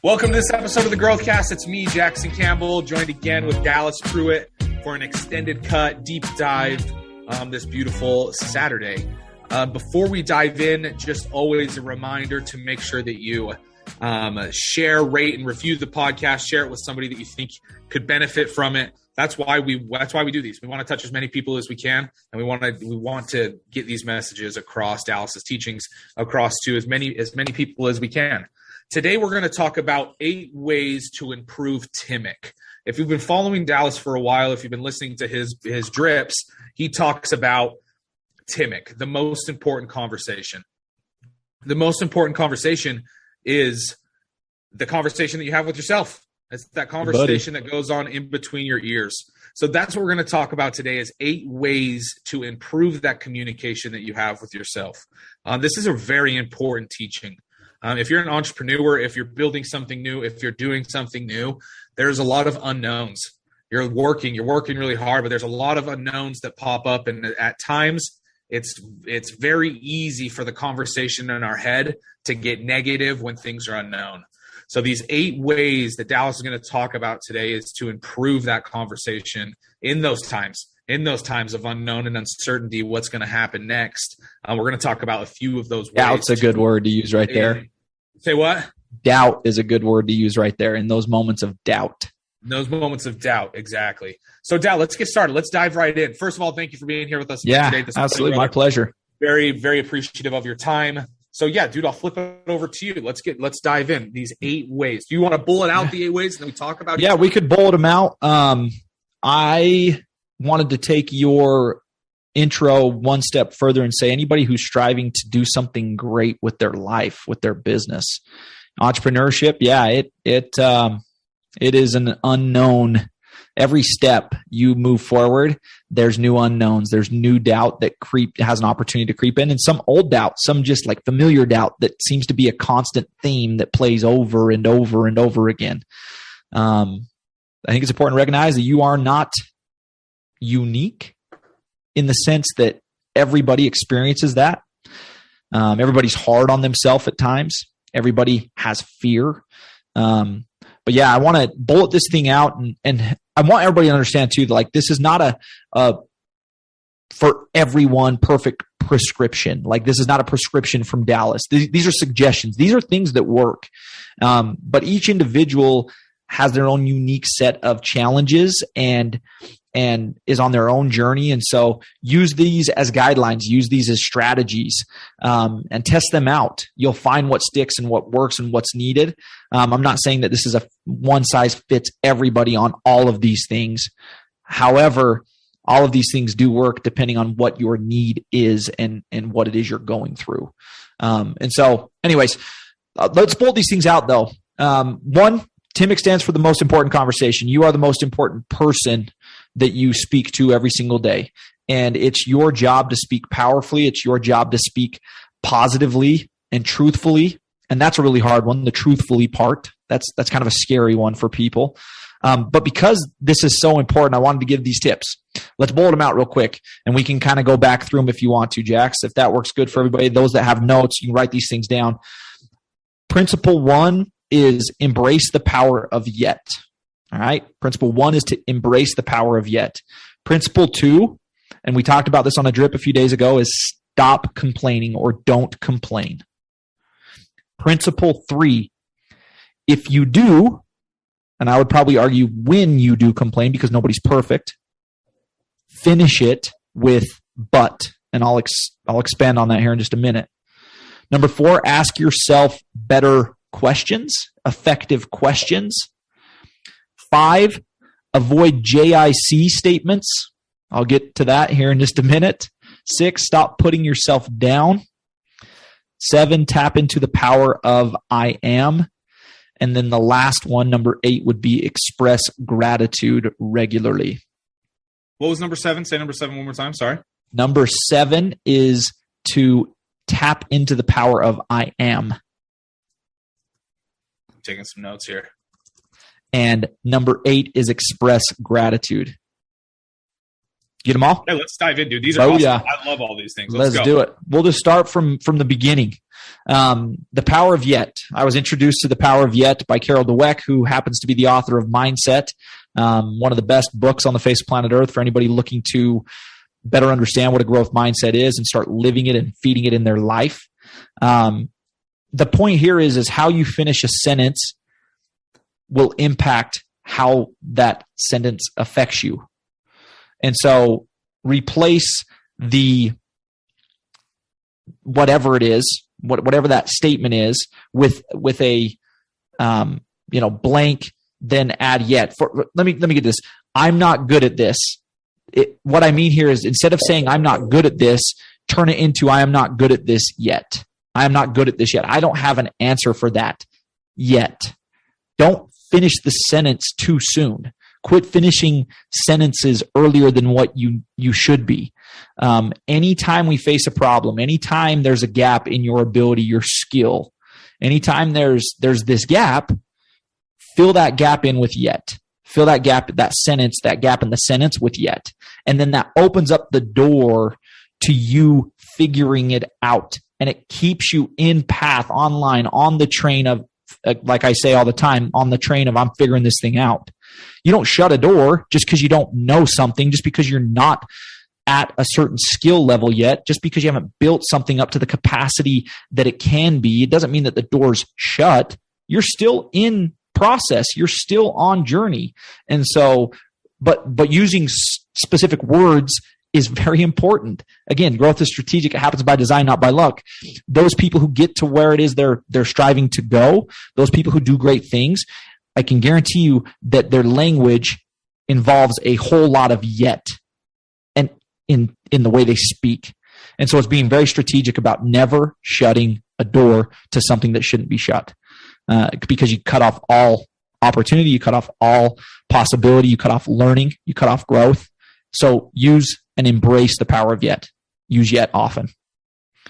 Welcome to this episode of the Growthcast. It's me, Jackson Campbell, joined again with Dallas Pruitt for an extended cut, deep dive this beautiful Saturday. Before we dive in, just always a reminder to make sure that you share, rate, and review the podcast. Share it with somebody that you think could benefit from it. That's why we do these. We want to touch as many people as we can, and we want to get these messages across, Dallas's teachings across to as many people as we can. Today, we're going to talk about 8 ways to improve T.M.I.C. If you've been following Dallas for a while, if you've been listening to his drips, he talks about T.M.I.C, the most important conversation. The most important conversation is the conversation that you have with yourself. It's that conversation that goes on in between your ears. So that's what we're going to talk about today is 8 ways to improve that communication that you have with yourself. This is a very important teaching. If you're an entrepreneur, if you're building something new, if you're doing something new, there's a lot of unknowns. You're working really hard, but there's a lot of unknowns that pop up. And at times it's very easy for the conversation in our head to get negative when things are unknown. So these 8 ways that Dallas is going to talk about today is to improve that conversation in those times of unknown and uncertainty, what's going to happen next. We're going to talk about a few of those ways. Doubt's a good word to use right there. Say what? Doubt is a good word to use right there in those moments of doubt. Those moments of doubt, exactly. So, Dal, let's get started. Let's dive right in. First of all, thank you for being here with us today. Absolutely. My pleasure. Very, very appreciative of your time. So, yeah, dude, I'll flip it over to you. Let's dive in. These 8 ways. Do you want to bullet out the 8 ways and then we talk about it? Yeah, we could bullet them out. I wanted to take your intro one step further and say anybody who's striving to do something great with their life, with their business, entrepreneurship, it is an unknown. Every step you move forward, there's new unknowns. There's new doubt that has an opportunity to creep in, and some old doubt, some just like familiar doubt that seems to be a constant theme that plays over and over and over again. I think it's important to recognize that you are not unique in the sense that everybody experiences that. Everybody's hard on themselves at times. Everybody has fear. But yeah, I want to bullet this thing out and I want everybody to understand too, that like this is not a for everyone perfect prescription. Like this is not a prescription from Dallas. These are suggestions. These are things that work. But each individual has their own unique set of challenges and is on their own journey. And so use these as guidelines, use these as strategies, and test them out. You'll find what sticks and what works and what's needed. I'm not saying that this is a one size fits everybody on all of these things. However, all of these things do work depending on what your need is and what it is you're going through. And so anyways, let's bolt these things out though. One, T.M.I.C stands for the most important conversation. You are the most important person that you speak to every single day. And it's your job to speak powerfully. It's your job to speak positively and truthfully. And that's a really hard one, the truthfully part. That's kind of a scary one for people. But because this is so important, I wanted to give these tips. Let's bullet them out real quick, and we can kind of go back through them if you want to, Jax. If that works good for everybody, those that have notes, you can write these things down. Principle 1 is embrace the power of yet. All right. Principle 1 is to embrace the power of yet. Principle 2, and we talked about this on a drip a few days ago, is stop complaining or don't complain. Principle 3, if you do, and I would probably argue when you do complain because nobody's perfect, finish it with but, and I'll expand on that here in just a minute. Number 4, ask yourself better questions, effective questions. 5, avoid JIC statements. I'll get to that here in just a minute. 6, stop putting yourself down. 7, tap into the power of I am. And then the last one, number 8, would be express gratitude regularly. What was number 7? Say number 7 one more time. Sorry. Number 7 is to tap into the power of I am. I'm taking some notes here. And number 8 is express gratitude. Get them all? Yeah, let's dive in, dude. These are awesome. Yeah. I love all these things. Let's go. do it. We'll just start from the beginning. The Power of Yet. I was introduced to The Power of Yet by Carol Dweck, who happens to be the author of Mindset, one of the best books on the face of planet Earth for anybody looking to better understand what a growth mindset is and start living it and feeding it in their life. The point here is how you finish a sentence will impact how that sentence affects you. And so replace the whatever it is, whatever that statement is, with a blank, then add yet. Let me get this. I'm not good at this. What I mean here is instead of saying I'm not good at this, turn it into I am not good at this yet. I am not good at this yet. I don't have an answer for that yet. Don't finish the sentence too soon. Quit finishing sentences earlier than what you should be. Anytime we face a problem, anytime there's a gap in your ability, your skill, anytime there's this gap, fill that gap in with yet. Fill that gap in the sentence with yet. And then that opens up the door to you figuring it out. And it keeps you in path, online, on the train of, like I say all the time, on the train of I'm figuring this thing out. You don't shut a door just because you don't know something, just because you're not at a certain skill level yet, just because you haven't built something up to the capacity that it can be. It doesn't mean that the door's shut. You're still in process. You're still on journey. And so, but using specific words is very important. Again, growth is strategic. It happens by design, not by luck. Those people who get to where it is they're striving to go, those people who do great things, I can guarantee you that their language involves a whole lot of yet and in the way they speak. And so it's being very strategic about never shutting a door to something that shouldn't be shut, because you cut off all opportunity, you cut off all possibility, you cut off learning, you cut off growth. So use and embrace the power of yet. Use yet often.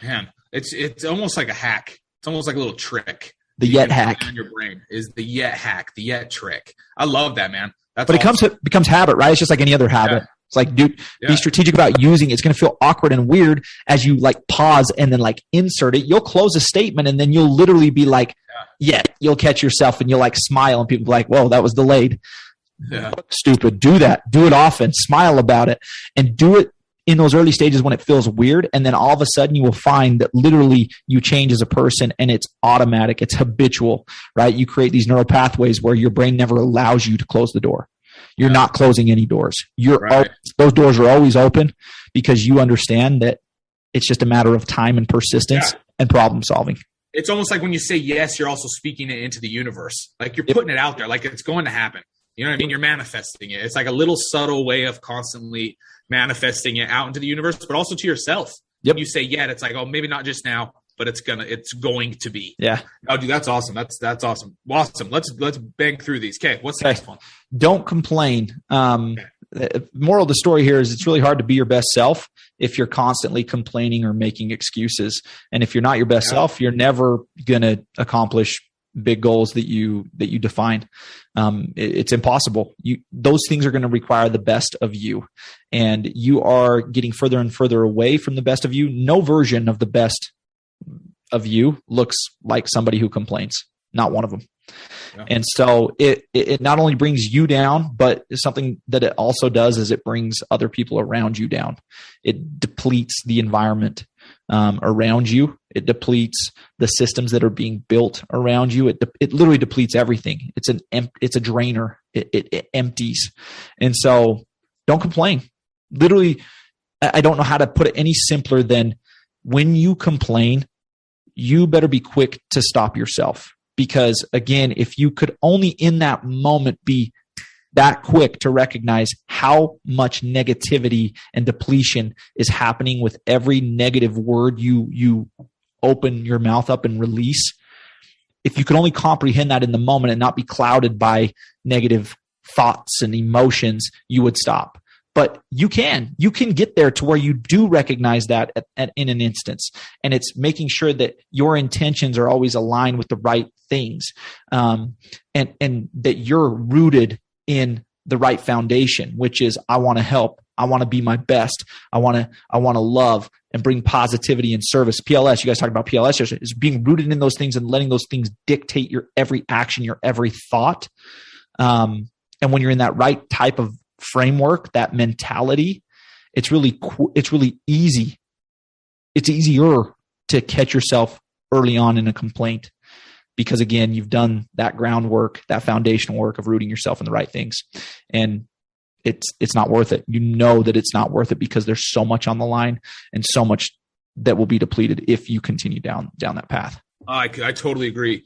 Man, it's almost like a hack. It's almost like a little trick. The yet hack in your brain is the yet hack, the yet trick. I love that, man. But awesome. It becomes habit, right? It's just like any other habit. Yeah. It's like, dude, be strategic about using it. It's going to feel awkward and weird as you like pause and then like insert it. You'll close a statement and then you'll literally be like, you'll catch yourself and you'll like smile and people be like, whoa, that was delayed. Yeah. Stupid. Do that. Do it often. Smile about it and do it in those early stages when it feels weird. And then all of a sudden you will find that literally you change as a person and it's automatic. It's habitual, right? You create these neural pathways where your brain never allows you to close the door. You're not closing any doors. Those doors are always open because you understand that it's just a matter of time and persistence and problem solving. It's almost like when you say yes, you're also speaking it into the universe. Like you're putting it out there, like it's going to happen. You know what I mean? You're manifesting it. It's like a little subtle way of constantly manifesting it out into the universe, but also to yourself. Yep. You say, it's like, oh, maybe not just now, but it's going to be. Yeah. Oh, dude, that's awesome. That's awesome. Awesome. Let's bang through these. Okay. What's the next one? Don't complain. Moral of the story here is it's really hard to be your best self if you're constantly complaining or making excuses. And if you're not your best self, you're never going to accomplish big goals that you define. It's impossible. Those things are going to require the best of you, and you are getting further and further away from the best of you. No version of the best of you looks like somebody who complains. Not one of them. Yeah. And so it not only brings you down, but something that it also does is it brings other people around you down. It depletes the environment around you. It depletes the systems that are being built around you. It literally depletes everything. It's a drainer. It empties. And so don't complain. Literally, I don't know how to put it any simpler than when you complain, you better be quick to stop yourself. Because again, if you could only in that moment be that quick to recognize how much negativity and depletion is happening with every negative word you open your mouth up and release. If you could only comprehend that in the moment and not be clouded by negative thoughts and emotions, you would stop. But you can get there to where you do recognize that in an instance. And it's making sure that your intentions are always aligned with the right things, and that you're rooted in the right foundation, which is I want to help, I want to be my best. I want to love and bring positivity and service. PLS, you guys talked about PLS yesterday, is being rooted in those things and letting those things dictate your every action, your every thought. And when you're in that right type of framework, that mentality, it's really easy. It's easier to catch yourself early on in a complaint because, again, you've done that groundwork, that foundational work of rooting yourself in the right things. And it's not worth it. You know that it's not worth it because there's so much on the line and so much that will be depleted if you continue down that path. I totally agree.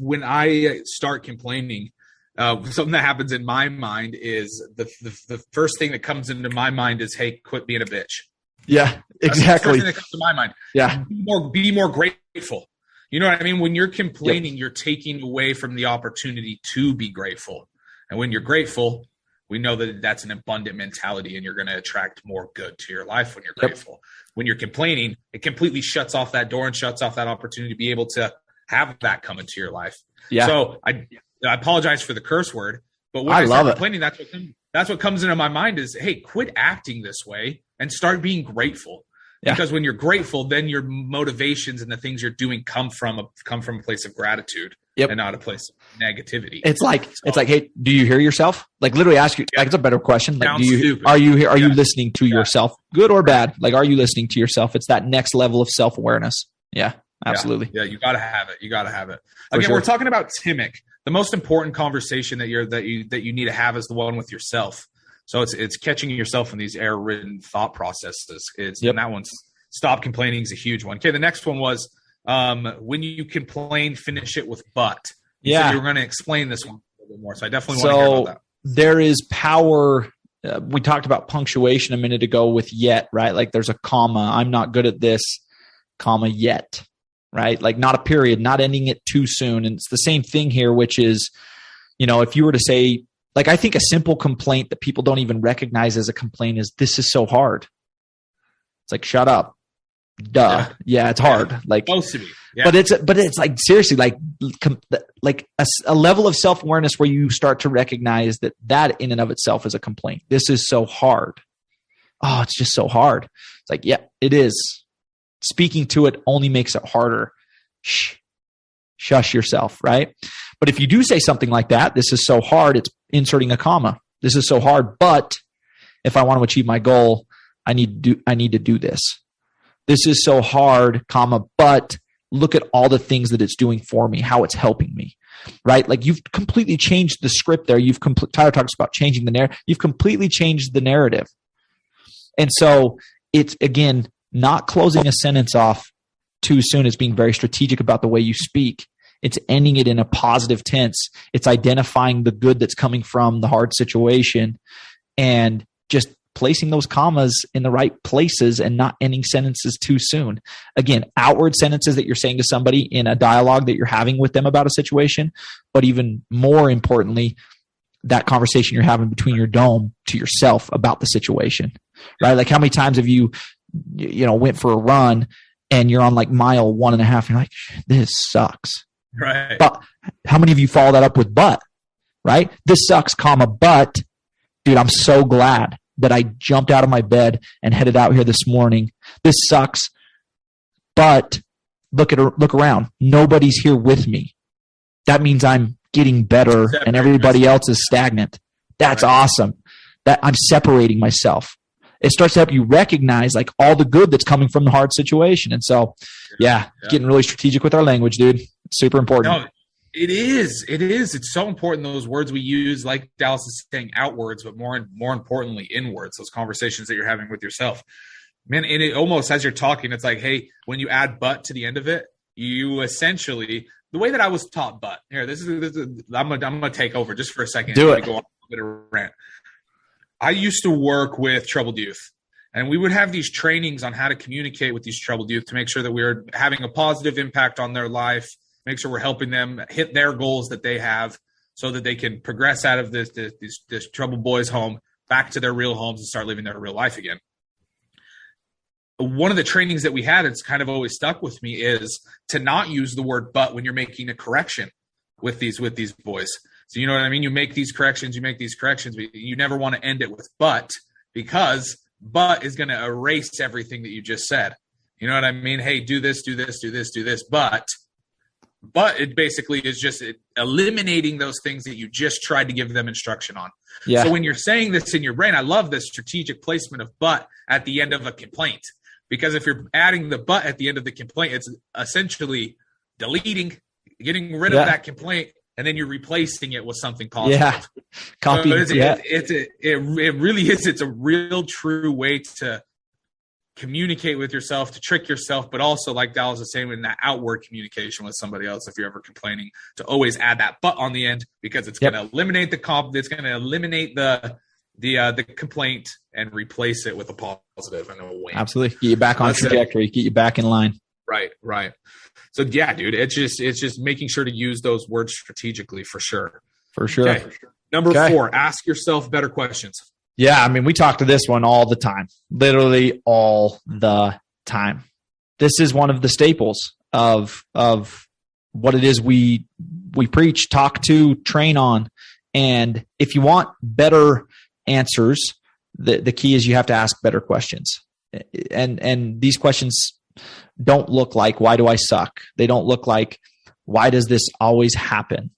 When I start complaining, something that happens in my mind is the first thing that comes into my mind is, hey, quit being a bitch. Yeah, exactly. That's the first thing that comes to my mind. Yeah. Be more grateful. You know what I mean? When you're complaining, you're taking away from the opportunity to be grateful. And when you're grateful, we know that that's an abundant mentality and you're going to attract more good to your life when you're grateful. When you're complaining, it completely shuts off that door and shuts off that opportunity to be able to have that come into your life. Yeah. So I apologize for the curse word, but when I start complaining, that's what comes into my mind is, hey, quit acting this way and start being grateful. Yeah. Because when you're grateful, then your motivations and the things you're doing come from a place of gratitude and not a place of negativity. It's like, hey, do you hear yourself? Like literally ask you, like it's a better question. Like, are you listening to yourself, good or bad? Like, are you listening to yourself? It's that next level of self-awareness. Yeah, absolutely. Yeah. You gotta have it. Again, we're talking about T.M.I.C. The most important conversation that you need to have is the one with yourself. So it's catching yourself in these error-ridden thought processes. And that one's stop complaining is a huge one. Okay, the next one was when you complain, finish it with but. You said you were going to explain this one a little bit more, so I definitely want to hear about that. There is power. We talked about punctuation a minute ago with yet, right? Like there's a comma. I'm not good at this, comma, yet, right? Like not a period, not ending it too soon. And it's the same thing here, which is, if you were to say, like, I think a simple complaint that people don't even recognize as a complaint is, this is so hard. It's like, shut up. Duh. Yeah, it's hard. Like, supposed to be. Yeah. But it's like, seriously, like a level of self-awareness where you start to recognize that in and of itself is a complaint. This is so hard. Oh, it's just so hard. It's like, yeah, it is. Speaking to it only makes it harder. Shush yourself, right? But if you do say something like that, this is so hard, it's inserting a comma. This is so hard, but if I want to achieve my goal, I need to do this. This is so hard, comma, but look at all the things that it's doing for me, how it's helping me, right? Like you've completely changed the script there. Tyler talks about changing the narrative. You've completely changed the narrative. And so it's, again, not closing a sentence off too soon. It's being very strategic about the way you speak. It's ending it in a positive tense. It's identifying the good that's coming from the hard situation and just placing those commas in the right places and not ending sentences too soon. Again, outward sentences that you're saying to somebody in a dialogue that you're having with them about a situation, but even more importantly, that conversation you're having between your dome to yourself about the situation, right? Like how many times have you went for a run and you're on like mile 1.5 and you're like, this sucks. Right. But how many of you follow that up with but, right? This sucks, comma, but dude, I'm so glad that I jumped out of my bed and headed out here this morning. This sucks, but look around. Nobody's here with me. That means I'm getting better and everybody else is stagnant. That's awesome. That I'm separating myself. It starts to help you recognize like all the good that's coming from the hard situation. And so, getting really strategic with our language, dude. It's super important. No, it is. It's so important. Those words we use, like Dallas is saying, outwards, but more importantly, inwards. Those conversations that you're having with yourself, man. And it almost, as you're talking, it's like, hey, when you add "but" to the end of it, you essentially, the way that I was taught, "but" here, this is I'm gonna take over just for a second. Do it. Go on a bit of a rant. I used to work with troubled youth, and we would have these trainings on how to communicate with these troubled youth to make sure that we were having a positive impact on their life, make sure we're helping them hit their goals that they have so that they can progress out of this troubled boys' home back to their real homes and start living their real life again. One of the trainings that we had, it's kind of always stuck with me, is to not use the word "but" when you're making a correction with these boys. So you know what I mean? You make these corrections, but you never want to end it with "but." because but is going to erase everything that you just said. You know what I mean? Hey, do this, do this, do this, do this. But it basically is just eliminating those things that you just tried to give them instruction on. Yeah. So when you're saying this in your brain, I love this strategic placement of but at the end of a complaint, because if you're adding the but at the end of the complaint, it's essentially getting rid of that complaint, and then you're replacing it with something positive. Yeah. Copy. So it really is. It's a real true way to communicate with yourself, to trick yourself, but also, like Dallas was saying, in that outward communication with somebody else, if you're ever complaining, to always add that but on the end, because it's going to eliminate it's going to eliminate the complaint and replace it with a positive and a win. Absolutely. Get you back on trajectory, get you back in line. Right. So yeah, dude, it's just making sure to use those words strategically for sure. Okay. Number 4, ask yourself better questions. Yeah, I mean, we talk to this one all the time, literally all the time. This is one of the staples of what it is we preach, talk to, train on. And if you want better answers, the key is you have to ask better questions. And these questions don't look like, why do I suck? They don't look like, why does this always happen?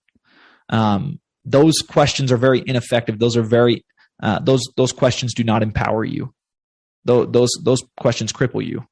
Those questions are very ineffective. Those are very those questions do not empower you. Those questions cripple you.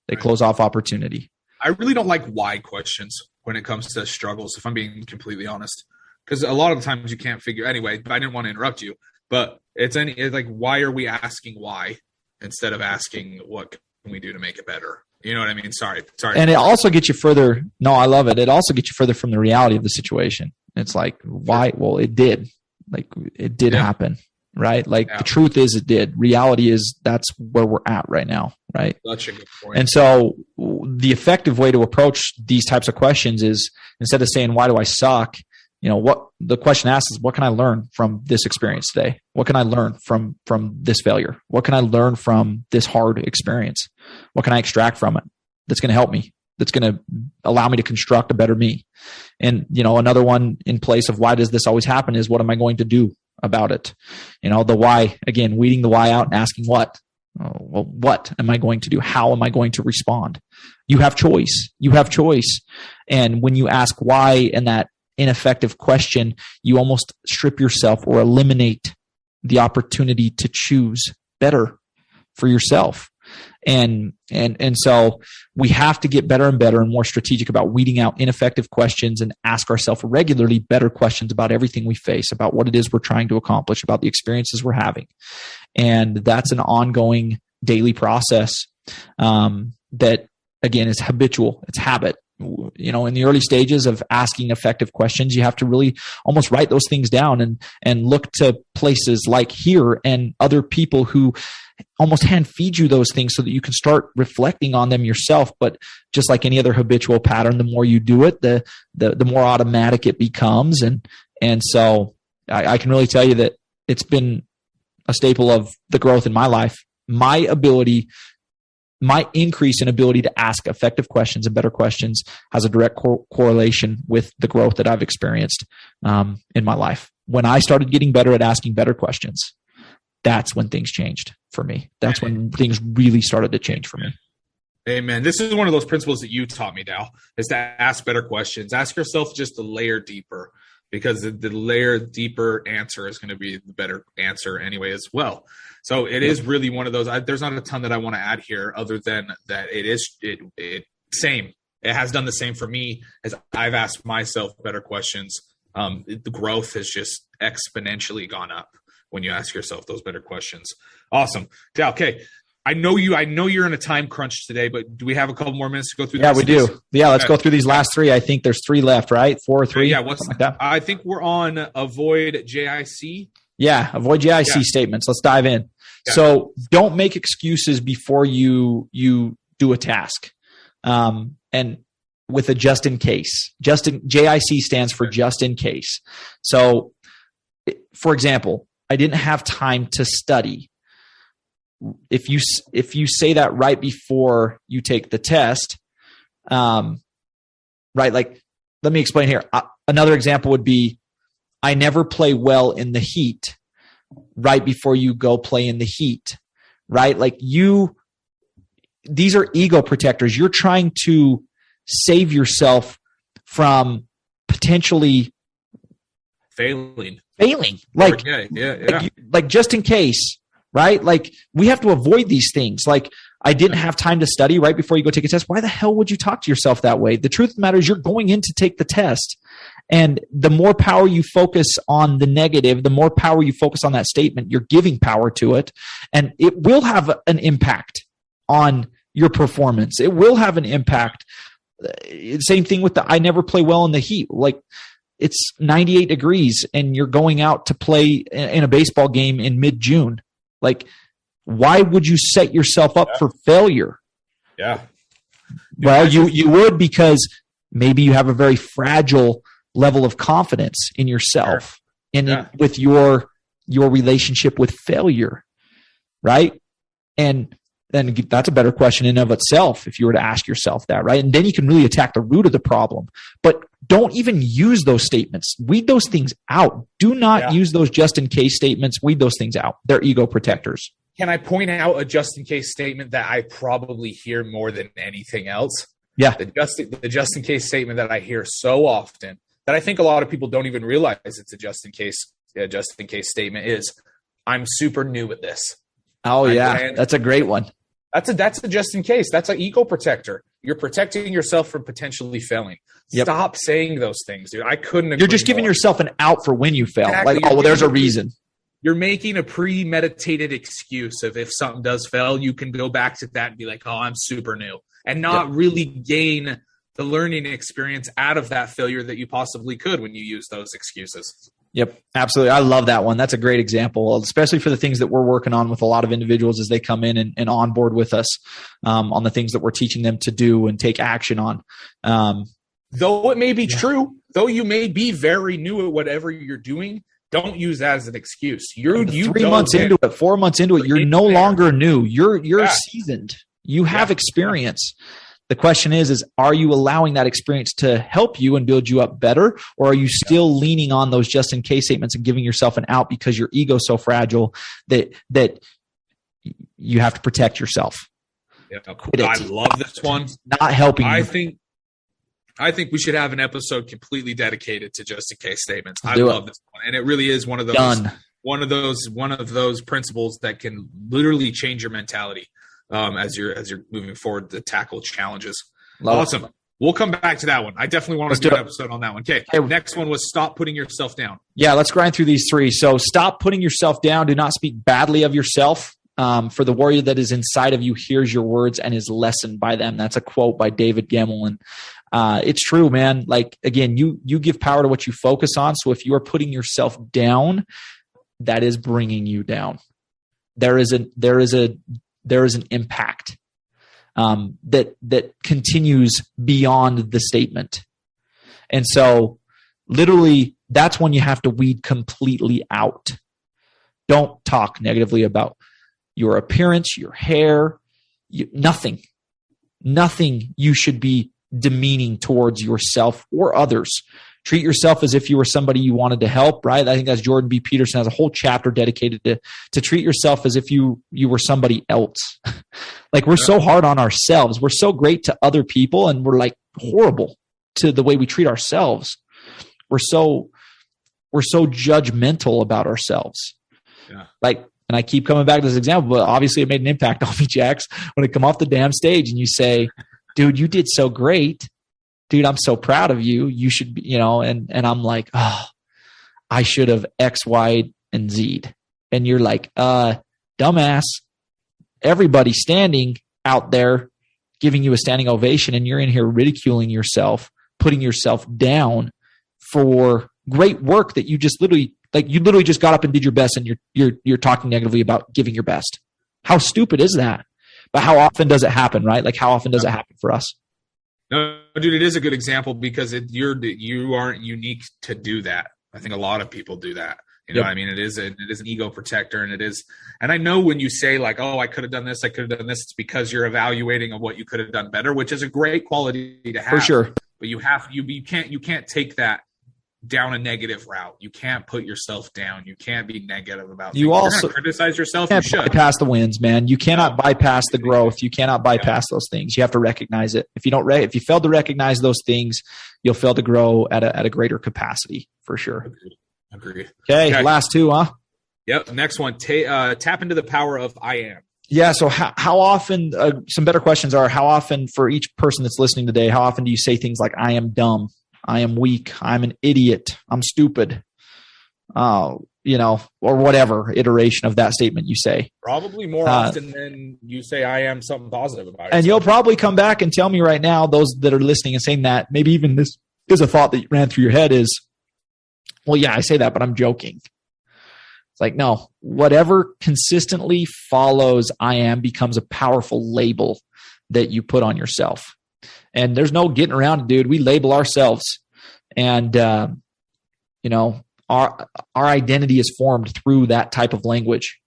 They close off opportunity. I really don't like why questions when it comes to struggles, if I'm being completely honest, because a lot of the times you can't figure. Anyway, I didn't want to interrupt you, but it's like, why are we asking why instead of asking what can we do to make it better? You know what I mean? Sorry. And it also gets you further. No, I love it. It also gets you further from the reality of the situation. It's like, why? Well, it did. Like, it did happen. Right? Like the truth is it did. Reality is that's where we're at right now. Right. That's a good point. And so the effective way to approach these types of questions is, instead of saying, why do I suck? What the question asks is, what can I learn from this experience today? What can I learn from this failure? What can I learn from this hard experience? What can I extract from it that's going to help me? That's going to allow me to construct a better me. And, another one in place of why does this always happen is, what am I going to do about it? The why, again, weeding the why out and asking what. Well, what am I going to do? How am I going to respond? You have choice. And when you ask why and that ineffective question, you almost strip yourself or eliminate the opportunity to choose better for yourself. And so we have to get better and better and more strategic about weeding out ineffective questions and ask ourselves regularly better questions about everything we face, about what it is we're trying to accomplish, about the experiences we're having. And that's an ongoing daily process that, again, is habitual. It's habit. In the early stages of asking effective questions, you have to really almost write those things down and look to places like here and other people who almost hand feed you those things so that you can start reflecting on them yourself. But just like any other habitual pattern, the more you do it, the more automatic it becomes. And so I can really tell you that it's been a staple of the growth in my life. My increase in ability to ask effective questions and better questions has a direct correlation with the growth that I've experienced in my life. When I started getting better at asking better questions, that's when things changed for me. That's when things really started to change for me. Amen. This is one of those principles that you taught me, Dal, is to ask better questions. Ask yourself just a layer deeper, because the layer deeper answer is going to be the better answer anyway as well. So it is really one of those. There's not a ton that I want to add here other than that it same. It has done the same for me as I've asked myself better questions. The growth has just exponentially gone up when you ask yourself those better questions. Awesome. Yeah, okay. I know you're in a time crunch today, but do we have a couple more minutes to go through? Yeah, we do. Yeah, let's go through these last 3. I think there's 3 left, right? 4 or 3? Yeah, like that? I think we're on avoid JIC. Yeah, avoid JIC statements. Let's dive in. Yeah. So don't make excuses before you do a task. And with a just in case. JIC stands for just in case. So, for example, I didn't have time to study. If you say that right before you take the test, right? Like, let me explain here. Another example would be, I never play well in the heat. right before you go play in the heat, right? Like these are ego protectors. You're trying to save yourself from potentially failing. Like, yeah. Like just in case, right? Like we have to avoid these things. Like I didn't have time to study right before you go take a test. Why the hell would you talk to yourself that way? The truth of the matter is you're going in to take the test. And the more power you focus on the negative, the more power you focus on that statement, you're giving power to it. And it will have an impact on your performance. It will have an impact. Same thing with I never play well in the heat. Like it's 98 degrees and you're going out to play in a baseball game in mid-June. Like, why would you set yourself up for failure? Yeah. Well, you would because maybe you have a very fragile level of confidence in yourself and with your relationship with failure, right? And then that's a better question in and of itself if you were to ask yourself that, right? And then you can really attack the root of the problem. But don't even use those statements. Weed those things out. Do not use those just in case statements. Weed those things out. They're ego protectors. Can I point out a just in case statement that I probably hear more than anything else? Yeah. The just in case statement that I hear so often that I think a lot of people don't even realize it's a just in case statement is, I'm super new at this. Oh yeah. That's a great one. That's a just in case. That's an ego protector. You're protecting yourself from potentially failing. Yep. Stop saying those things, dude. I couldn't agree. You're just giving yourself an out for when you fail. Exactly. Like, there's a reason. You're making a premeditated excuse of if something does fail, you can go back to that and be like, oh, I'm super new. And not really gain the learning experience out of that failure that you possibly could when you use those excuses. Yep, absolutely. I love that one. That's a great example, especially for the things that we're working on with a lot of individuals as they come in and onboard with us on the things that we're teaching them to do and take action on. Though it may be true, though you may be very new at whatever you're doing, don't use that as an excuse. You 3 months into it, 4 months into it, you're no longer new. You're seasoned. You have experience. The question is are you allowing that experience to help you and build you up better? Or are you still leaning on those just in case statements and giving yourself an out because your ego's so fragile that you have to protect yourself? Yeah, I love this one. Not helping I you. I think we should have an episode completely dedicated to just in case statements. I love this one. And it really is one of those principles that can literally change your mentality. As you're moving forward to tackle challenges. Awesome. We'll come back to that one. I definitely want to do an episode on that one. Okay. Next one was stop putting yourself down. Yeah, let's grind through these three. So stop putting yourself down. Do not speak badly of yourself. For the warrior that is inside of you hears your words and is lessened by them. That's a quote by David Campbell. And it's true, man. Like, again, you give power to what you focus on. So if you are putting yourself down, that is bringing you down. There is an impact that continues beyond the statement. And so literally that's when you have to weed completely out. Don't talk negatively about your appearance, your hair, nothing you should be demeaning towards yourself or others. Treat yourself as if you were somebody you wanted to help, right? I think that's Jordan B. Peterson has a whole chapter dedicated to treat yourself as if you were somebody else. Like we're so hard on ourselves. We're so great to other people and we're like horrible to the way we treat ourselves. We're so judgmental about ourselves. Yeah. Like, and I keep coming back to this example, but obviously it made an impact on me, Jax, when I come off the damn stage and you say, dude, you did so great. Dude, I'm so proud of you. You should be, and I'm like, oh, I should have X, Y, and Z'd. And you're like, dumbass, everybody standing out there giving you a standing ovation and you're in here ridiculing yourself, putting yourself down for great work that you just literally just got up and did your best and you're talking negatively about giving your best. How stupid is that? But how often does it happen, right? Like how often does it happen for us? No, dude, it is a good example because you aren't unique to do that. I think a lot of people do that. You know what I mean? It is an ego protector and I know when you say like, oh, I could have done this, it's because you're evaluating of what you could have done better, which is a great quality to have. For sure. But you can't take that down a negative route. You can't put yourself down. You can't be negative about things. You You're also gonna criticize yourself. You You can't should. bypass the wins, man. You cannot bypass the growth. You cannot bypass those things. You have to recognize it. If you fail to recognize those things, you'll fail to grow at a greater capacity for sure. Agreed. Okay, last two, huh? Yep. Next one. Tap into the power of I am. Yeah. So how often? Some better questions are: how often, for each person that's listening today, how often do you say things like "I am dumb," "I am weak," "I'm an idiot," "I'm stupid"? Or whatever iteration of that statement you say. Probably more often than you say I am something positive about it. And you'll probably come back and tell me right now, those that are listening and saying that, maybe even this is a thought that ran through your head is, well, yeah, I say that, but I'm joking. It's like, no, whatever consistently follows I am becomes a powerful label that you put on yourself. And there's no getting around it, dude. We label ourselves. And, our identity is formed through that type of language.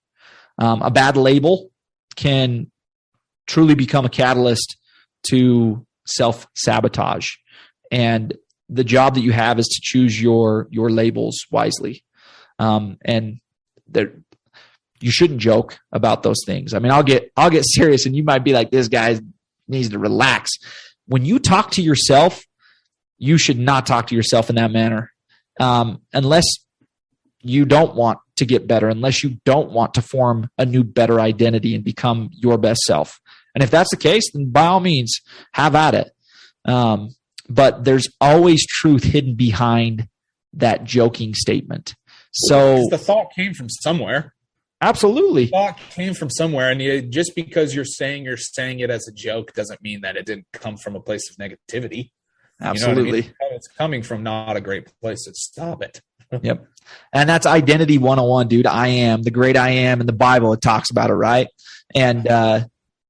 A bad label can truly become a catalyst to self-sabotage. And the job that you have is to choose your labels wisely. And you shouldn't joke about those things. I mean, I'll get serious, and you might be like, this guy needs to relax. When you talk to yourself, you should not talk to yourself in that manner. Unless you don't want to get better, unless you don't want to form a new, better identity and become your best self. And if that's the case, then by all means, have at it. But there's always truth hidden behind that joking statement. So the thought came from somewhere. Absolutely. The thought came from somewhere. And just because you're saying it as a joke doesn't mean that it didn't come from a place of negativity. Absolutely. You know what I mean? It's coming from not a great place. So stop it. Yep. And that's identity 101, dude. I am the great I am in the Bible. It talks about it, right? And,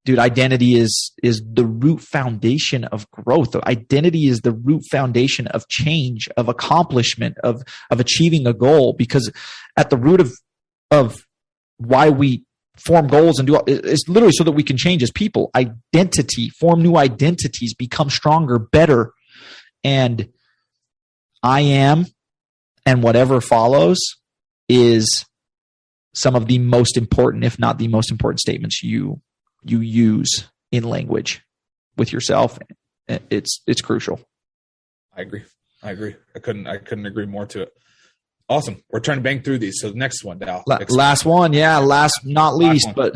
dude, identity is the root foundation of growth. Identity is the root foundation of change, of accomplishment, of achieving a goal, because at the root of why we form goals and do it's literally so that we can change as people. Identity, form new identities, become stronger, better. And I am, and whatever follows, is some of the most important, if not the most important, statements you use in language with yourself. It's crucial. I agree. I couldn't agree more to it. Awesome. We're trying to bang through these. So the next one, Dal. Last one. Yeah. Last, not least, but,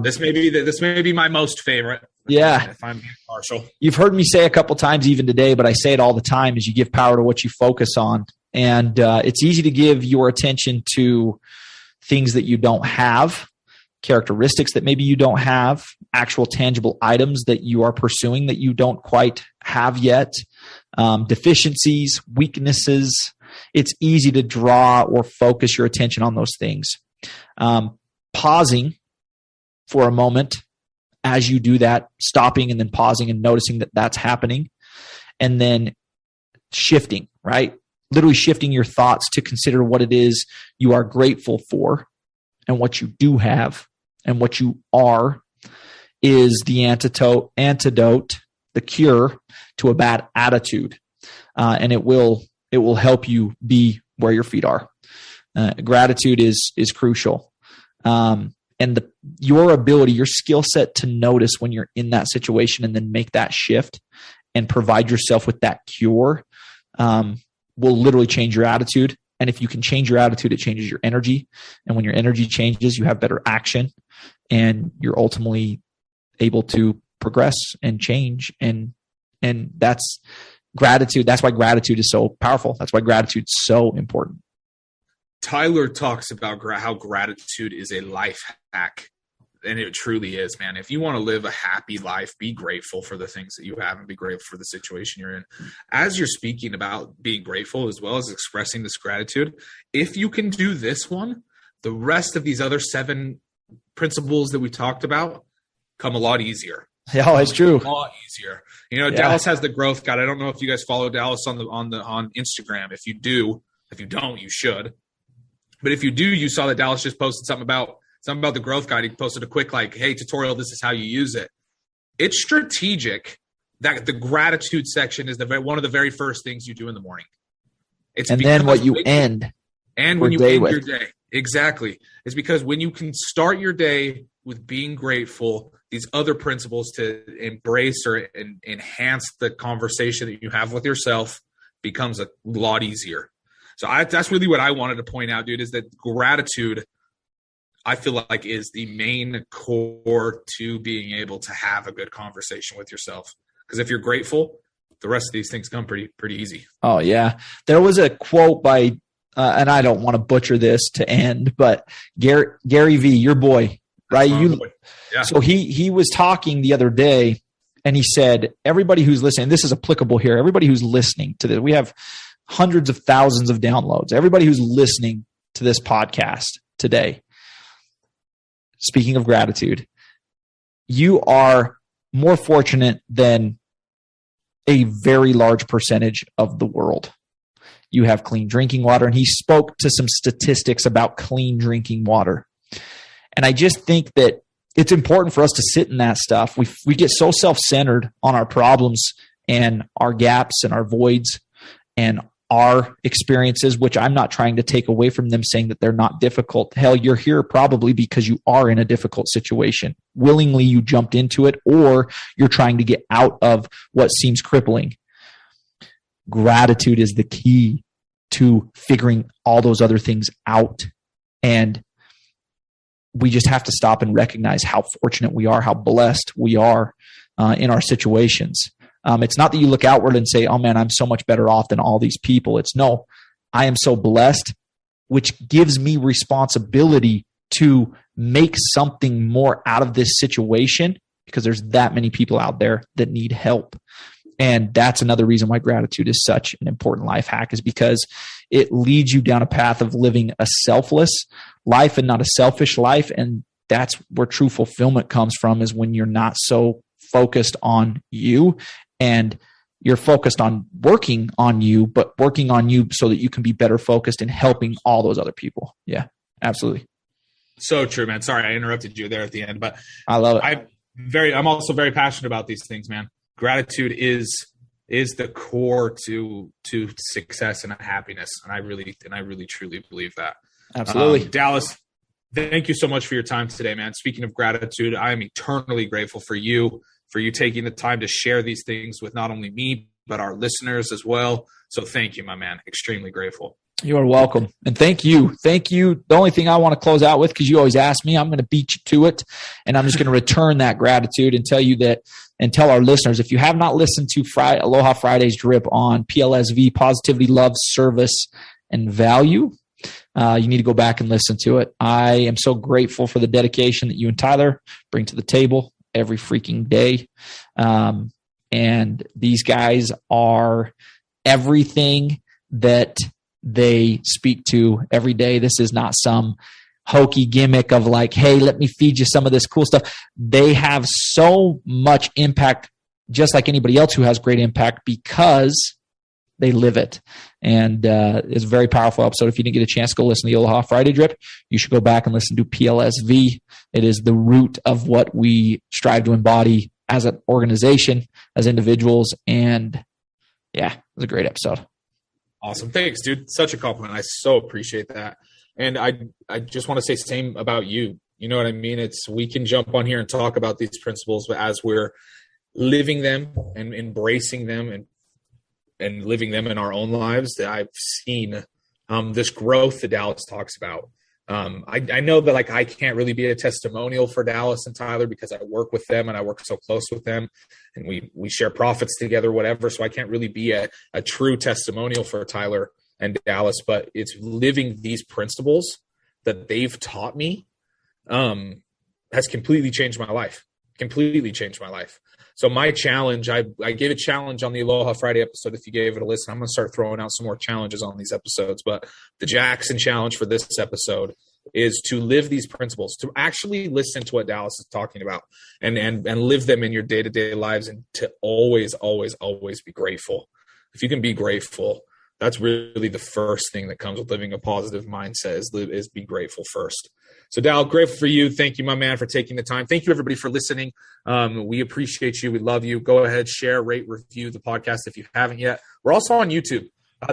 this may be my most favorite. Yeah. If I'm being partial. You've heard me say a couple times even today, but I say it all the time, is you give power to what you focus on. And, it's easy to give your attention to things that you don't have, characteristics that maybe you don't have, actual tangible items that you are pursuing that you don't quite have yet, deficiencies, weaknesses. It's easy to draw or focus your attention on those things. Pausing for a moment as you do that, stopping and then pausing and noticing that that's happening, and then shifting, right? Literally shifting your thoughts to consider what it is you are grateful for and what you do have and what you are is the antidote, the cure to a bad attitude. And it will help you be where your feet are. Gratitude is crucial. And your ability, your skill set to notice when you're in that situation and then make that shift and provide yourself with that cure will literally change your attitude. And if you can change your attitude, it changes your energy. And when your energy changes, you have better action, and you're ultimately able to progress and change. And that's gratitude. That's why gratitude is so powerful. That's why gratitude is so important. Tyler talks about how gratitude is a life hack. And it truly is, man. If you want to live a happy life, be grateful for the things that you have and be grateful for the situation you're in. As you're speaking about being grateful as well as expressing this gratitude, if you can do this one, the rest of these other 7 principles that we talked about come a lot easier. Yeah, it's true. A lot easier. Dallas has the growth guide. I don't know if you guys follow Dallas on Instagram. If you don't, you should. But if you do, you saw that Dallas just posted something about the growth guide. He posted a quick hey, tutorial, this is how you use it. It's strategic that the gratitude section is one of the very first things you do in the morning. And then what you end. And when you end your day. Exactly. It's because when you can start your day with being grateful, these other principles to embrace or enhance the conversation that you have with yourself becomes a lot easier. So that's really what I wanted to point out, dude, is that gratitude, I feel like, is the main core to being able to have a good conversation with yourself. Because if you're grateful, the rest of these things come pretty easy. Oh, yeah. There was a quote by, and I don't want to butcher this to end, but Gary V, your boy, right? Yeah. So he was talking the other day, and he said, everybody who's listening, this is applicable here, everybody who's listening to this, we have hundreds of thousands of downloads. Everybody who's listening to this podcast today, speaking of gratitude, you are more fortunate than a very large percentage of the world. You have clean drinking water, and he spoke to some statistics about clean drinking water. And I just think that it's important for us to sit in that stuff. We get so self-centered on our problems and our gaps and our voids and our experiences, which I'm not trying to take away from them, saying that they're not difficult. Hell, you're here probably because you are in a difficult situation. Willingly, you jumped into it, or you're trying to get out of what seems crippling. Gratitude is the key to figuring all those other things out. And we just have to stop and recognize how fortunate we are, how blessed we are in our situations. It's not that you look outward and say, oh man, I'm so much better off than all these people. It's no, I am so blessed, which gives me responsibility to make something more out of this situation, because there's that many people out there that need help. And that's another reason why gratitude is such an important life hack, is because it leads you down a path of living a selfless life and not a selfish life. And that's where true fulfillment comes from, is when you're not so focused on you and you're focused on working on you, but working on you so that you can be better focused in helping all those other people. Yeah, absolutely. So true, man. Sorry, I interrupted you there at the end, but I love it. I'm also very passionate about these things, man. Gratitude is the core to success and happiness, and I really truly believe that. Absolutely. Dallas, thank you so much for your time today, man. Speaking of gratitude, I am eternally grateful for you taking the time to share these things with not only me, but our listeners as well. So thank you, my man. Extremely grateful. You are welcome. And thank you. Thank you. The only thing I want to close out with, because you always ask me, I'm going to beat you to it. And I'm just going to return that gratitude and tell you that, and tell our listeners, if you have not listened to Aloha Friday's drip on PLSV, positivity, love, service, and value, you need to go back and listen to it. I am so grateful for the dedication that you and Tyler bring to the table every freaking day. And these guys are everything that they speak to every day. This is not some hokey gimmick of like, hey, let me feed you some of this cool stuff. They have so much impact, just like anybody else who has great impact, because they live it. And it's a very powerful episode. If you didn't get a chance to go listen to the Aloha Friday drip, you should go back and listen to PLSV. It is the root of what we strive to embody as an organization, as individuals. And yeah, it was a great episode. Awesome. Thanks, dude. Such a compliment. I so appreciate that. And I just want to say same about you. You know what I mean? We can jump on here and talk about these principles, but as we're living them and embracing them and living them in our own lives, that I've seen this growth that Dallas talks about. I know that like I can't really be a testimonial for Dallas and Tyler because I work with them and I work so close with them, and we share profits together, whatever. So I can't really be a true testimonial for Tyler and Dallas, but it's living these principles that they've taught me has completely changed my life. So my challenge, I gave a challenge on the Aloha Friday episode. If you gave it a listen, I'm going to start throwing out some more challenges on these episodes. But the Jackson challenge for this episode is to live these principles, to actually listen to what Dallas is talking about and live them in your day-to-day lives, and to always, always, always be grateful. If you can be grateful, that's really the first thing that comes with living a positive mindset is be grateful first. So Dal, grateful for you. Thank you, my man, for taking the time. Thank you, everybody, for listening. We appreciate you. We love you. Go ahead, share, rate, review the podcast if you haven't yet. We're also on YouTube.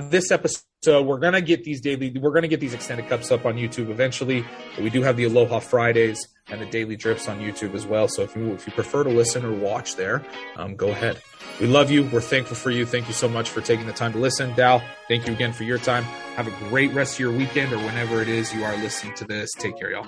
This episode, we're going to get these extended cups up on YouTube eventually. But we do have the Aloha Fridays and the daily drips on YouTube as well. So if you prefer to listen or watch there, go ahead. We love you. We're thankful for you. Thank you so much for taking the time to listen. Dal, thank you again for your time. Have a great rest of your weekend or whenever it is you are listening to this. Take care, y'all.